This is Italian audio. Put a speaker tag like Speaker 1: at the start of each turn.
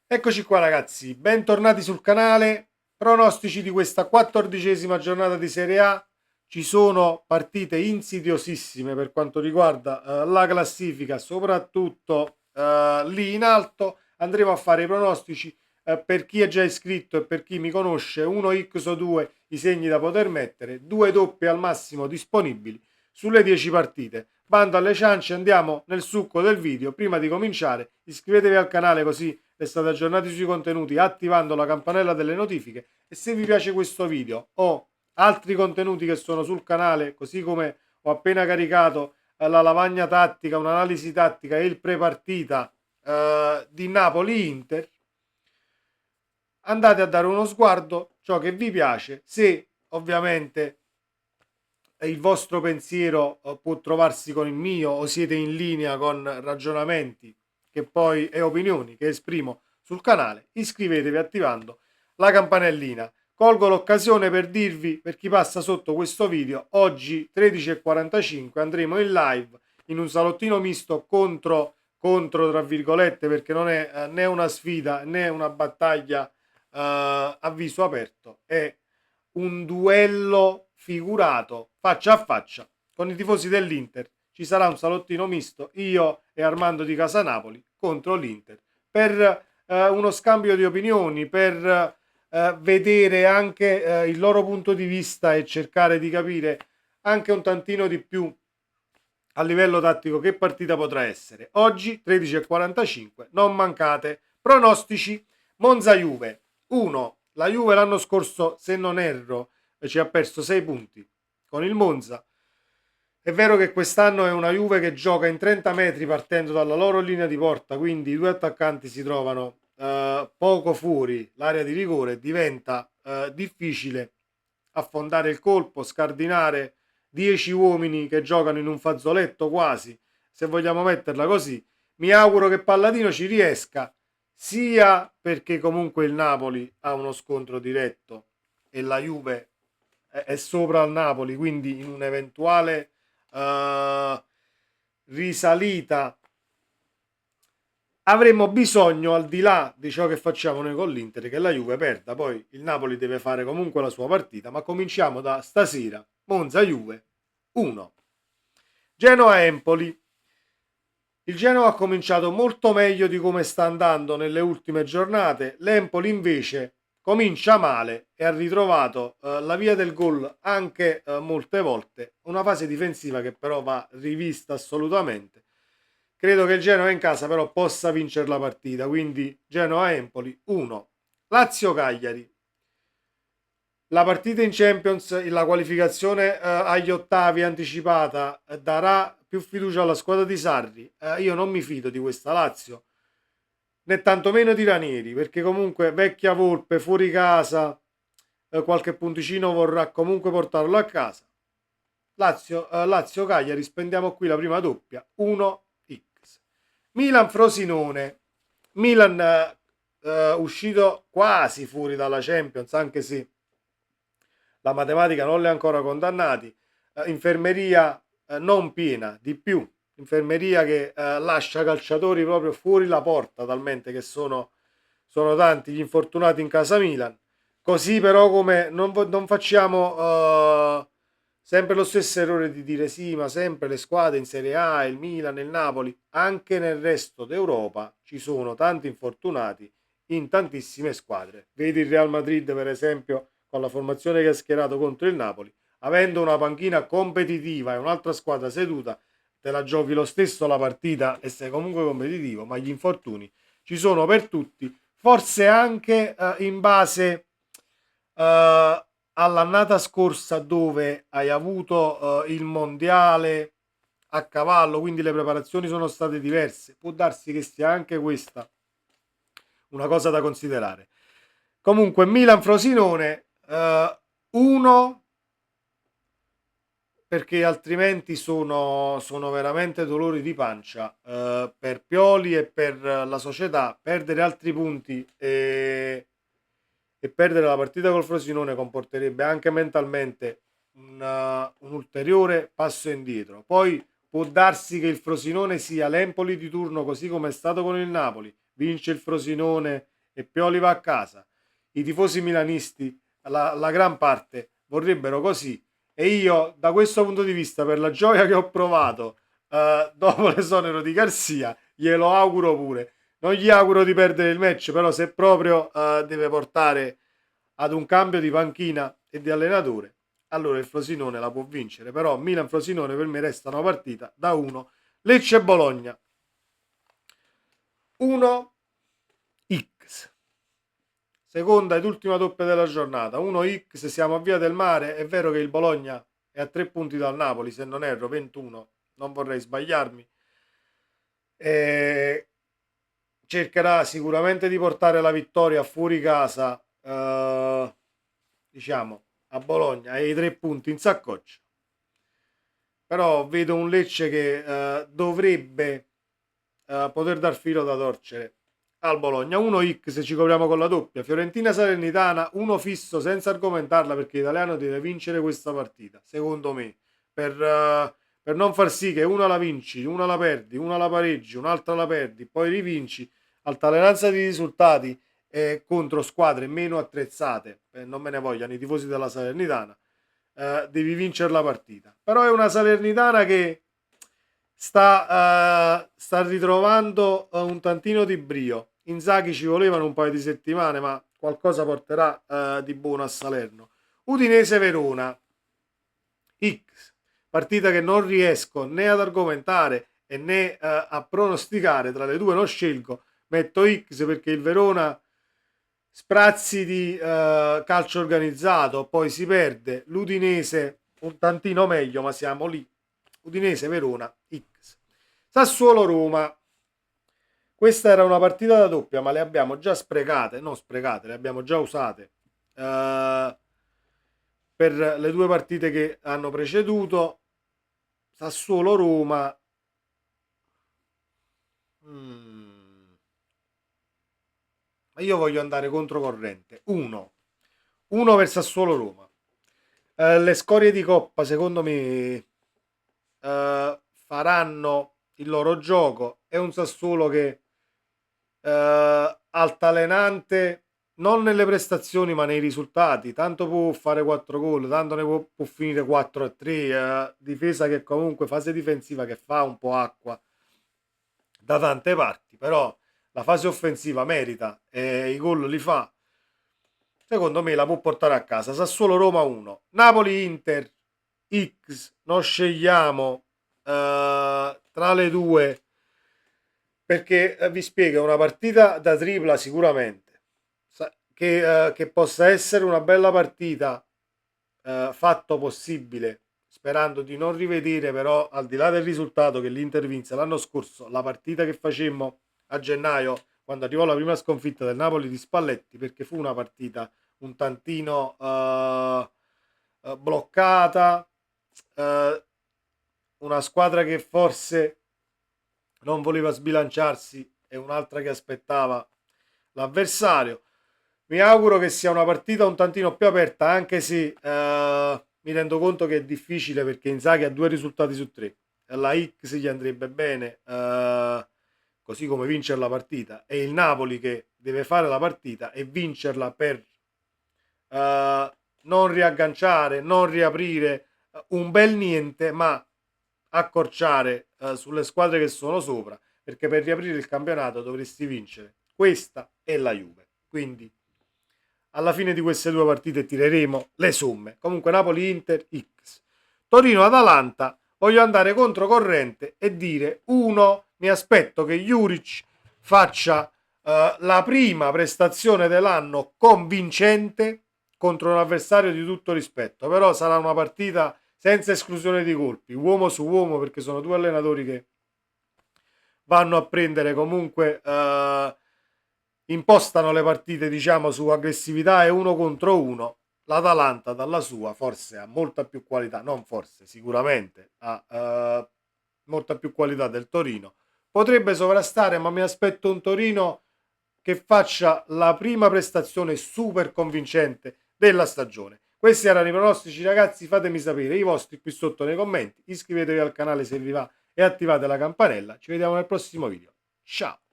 Speaker 1: Eccoci qua ragazzi, bentornati sul canale. Pronostici di questa 14ª giornata di Serie A. Ci sono partite insidiosissime per quanto riguarda la classifica, soprattutto lì in alto. Andremo a fare i pronostici per chi è già iscritto e per chi mi conosce, 1x o 2 i segni da poter mettere, 2 doppie al massimo disponibili sulle 10 partite. Bando alle ciance, andiamo nel succo del video. Prima di cominciare, iscrivetevi al canale così restate aggiornati sui contenuti attivando la campanella delle notifiche e se vi piace questo video o altri contenuti che sono sul canale, così come ho appena caricato la lavagna tattica, un'analisi tattica e il prepartita di Napoli-Inter, andate a dare uno sguardo, ciò che vi piace, se ovviamente il vostro pensiero può trovarsi con il mio o siete in linea con ragionamenti che poi e opinioni che esprimo sul canale, iscrivetevi attivando la campanellina. Colgo l'occasione per dirvi, per chi passa sotto questo video, oggi 13:45 andremo in live in un salottino misto contro tra virgolette, perché non è né una sfida né una battaglia a viso aperto, è un duello figurato faccia a faccia con i tifosi dell'Inter. Ci sarà un salottino misto, io e Armando di Casanapoli contro l'Inter, per uno scambio di opinioni, per vedere anche il loro punto di vista e cercare di capire anche un tantino di più a livello tattico che partita potrà essere. Oggi 13:45, non mancate. Pronostici: Monza Juve 1. La Juve l'anno scorso, se non erro, ci ha perso 6 punti con il Monza. È vero che quest'anno è una Juve che gioca in 30 metri partendo dalla loro linea di porta, quindi i due attaccanti si trovano poco fuori l'area di rigore, diventa difficile affondare il colpo, scardinare 10 uomini che giocano in un fazzoletto quasi, se vogliamo metterla così. Mi auguro che Palladino ci riesca, sia perché comunque il Napoli ha uno scontro diretto e la Juve è sopra al Napoli, quindi in un'eventuale risalita avremmo bisogno, al di là di ciò che facciamo noi con l'Inter, che la Juve perda. Poi il Napoli deve fare comunque la sua partita, ma cominciamo da stasera. Monza Juve 1. Genoa-Empoli. Il Genoa ha cominciato molto meglio di come sta andando nelle ultime giornate. L'Empoli invece comincia male e ha ritrovato la via del gol anche molte volte. Una fase difensiva che però va rivista assolutamente. Credo che il Genoa in casa però possa vincere la partita, quindi Genoa-Empoli 1. Lazio-Cagliari. La partita in Champions, la qualificazione agli ottavi anticipata, darà più fiducia alla squadra di Sarri. Io non mi fido di questa Lazio, né tantomeno di Ranieri, perché comunque vecchia volpe fuori casa, qualche punticino vorrà comunque portarlo a casa. Lazio-Cagliari, spendiamo qui la prima doppia, 1x. Milan-Frosinone. Milan uscito quasi fuori dalla Champions, anche se la matematica non li ha ancora condannati. Infermeria non piena, di più. Infermeria che lascia calciatori proprio fuori la porta, talmente che sono tanti gli infortunati in casa Milan. Così però come non facciamo sempre lo stesso errore di dire sì, ma sempre le squadre in Serie A, il Milan, il Napoli, anche nel resto d'Europa ci sono tanti infortunati in tantissime squadre. Vedi il Real Madrid per esempio con la formazione che ha schierato contro il Napoli, avendo una panchina competitiva e un'altra squadra seduta, te la giochi lo stesso la partita e sei comunque competitivo, ma gli infortuni ci sono per tutti, forse anche in base all'annata scorsa dove hai avuto il mondiale a cavallo, quindi le preparazioni sono state diverse. Può darsi che sia anche questa una cosa da considerare. Comunque Milan-Frosinone 1, perché altrimenti sono veramente dolori di pancia per Pioli e per la società. Perdere altri punti e perdere la partita col Frosinone comporterebbe anche mentalmente un ulteriore passo indietro. Poi può darsi che il Frosinone sia l'Empoli di turno, così come è stato con il Napoli. Vince il Frosinone e Pioli va a casa, i tifosi milanisti, la gran parte, vorrebbero così, e io da questo punto di vista, per la gioia che ho provato dopo l'esonero di Garcia, glielo auguro pure. Non gli auguro di perdere il match, però se proprio deve portare ad un cambio di panchina e di allenatore, allora il Frosinone la può vincere. Però Milan-Frosinone per me resta una partita da 1. Lecce-Bologna 1x. Seconda ed ultima doppia della giornata, 1x, siamo a Via del Mare. È vero che il Bologna è a 3 punti dal Napoli, se non erro 21, non vorrei sbagliarmi. Cercherà sicuramente di portare la vittoria fuori casa, diciamo a Bologna, e i 3 punti in saccoccia. Però vedo un Lecce che dovrebbe poter dar filo da torcere al Bologna. 1x ci copriamo con la doppia. Fiorentina Salernitana 1 fisso senza argomentarla, perché l'italiano deve vincere questa partita, secondo me, per non far sì che una la vinci, una la perdi, una la pareggi, un'altra la perdi, poi rivinci. Altalenanza di risultati contro squadre meno attrezzate, non me ne vogliano i tifosi della Salernitana, devi vincere la partita. Però è una Salernitana che sta ritrovando un tantino di brio. Inzaghi ci volevano un paio di settimane, ma qualcosa porterà di buono a Salerno. Udinese Verona X, partita che non riesco né ad argomentare e né a pronosticare. Tra le due non scelgo, metto X perché il Verona sprazzi di calcio organizzato, poi si perde. L'Udinese un tantino meglio, ma siamo lì. Udinese Verona X. Sassuolo Roma, questa era una partita da doppia, ma le abbiamo già sprecate, non sprecate, le abbiamo già usate per le due partite che hanno preceduto. Sassuolo Roma, io voglio andare controcorrente. 1 per Sassuolo Roma. Le scorie di Coppa secondo me faranno il loro gioco. È un Sassuolo che altalenante non nelle prestazioni ma nei risultati, tanto può fare 4 gol, tanto ne può finire 4-3, difesa che comunque, fase difensiva che fa un po' acqua da tante parti, però la fase offensiva merita e i gol li fa. Secondo me la può portare a casa. Sassuolo Roma 1, Napoli Inter X, non scegliamo tra le due, perché vi spiego, una partita da tripla sicuramente, che possa essere una bella partita, fatto possibile, sperando di non rivedere però, al di là del risultato, che l'Inter vinse l'anno scorso, la partita che facemmo a gennaio quando arrivò la prima sconfitta del Napoli di Spalletti, perché fu una partita un tantino bloccata, una squadra che forse non voleva sbilanciarsi e un'altra che aspettava l'avversario. Mi auguro che sia una partita un tantino più aperta, anche se mi rendo conto che è difficile, perché Inzaghi ha 2 risultati su 3. La X gli andrebbe bene, così come vincere la partita. È il Napoli che deve fare la partita e vincerla per non riagganciare, non riaprire un bel niente, ma accorciare sulle squadre che sono sopra, perché per riaprire il campionato dovresti vincere questa e la Juve. Quindi alla fine di queste due partite tireremo le somme. Comunque Napoli-Inter X. Torino-Atalanta, voglio andare controcorrente e dire 1. Mi aspetto che Juric faccia la prima prestazione dell'anno convincente contro un avversario di tutto rispetto, però sarà una partita senza esclusione di colpi, uomo su uomo, perché sono due allenatori che vanno a prendere comunque, impostano le partite, diciamo, su aggressività e 1 contro 1. L'Atalanta dalla sua forse ha molta più qualità, non forse, sicuramente ha molta più qualità del Torino. Potrebbe sovrastare, ma mi aspetto un Torino che faccia la prima prestazione super convincente della stagione. Questi erano i pronostici, ragazzi. Fatemi sapere i vostri qui sotto nei commenti. Iscrivetevi al canale se vi va e attivate la campanella. Ci vediamo nel prossimo video. Ciao!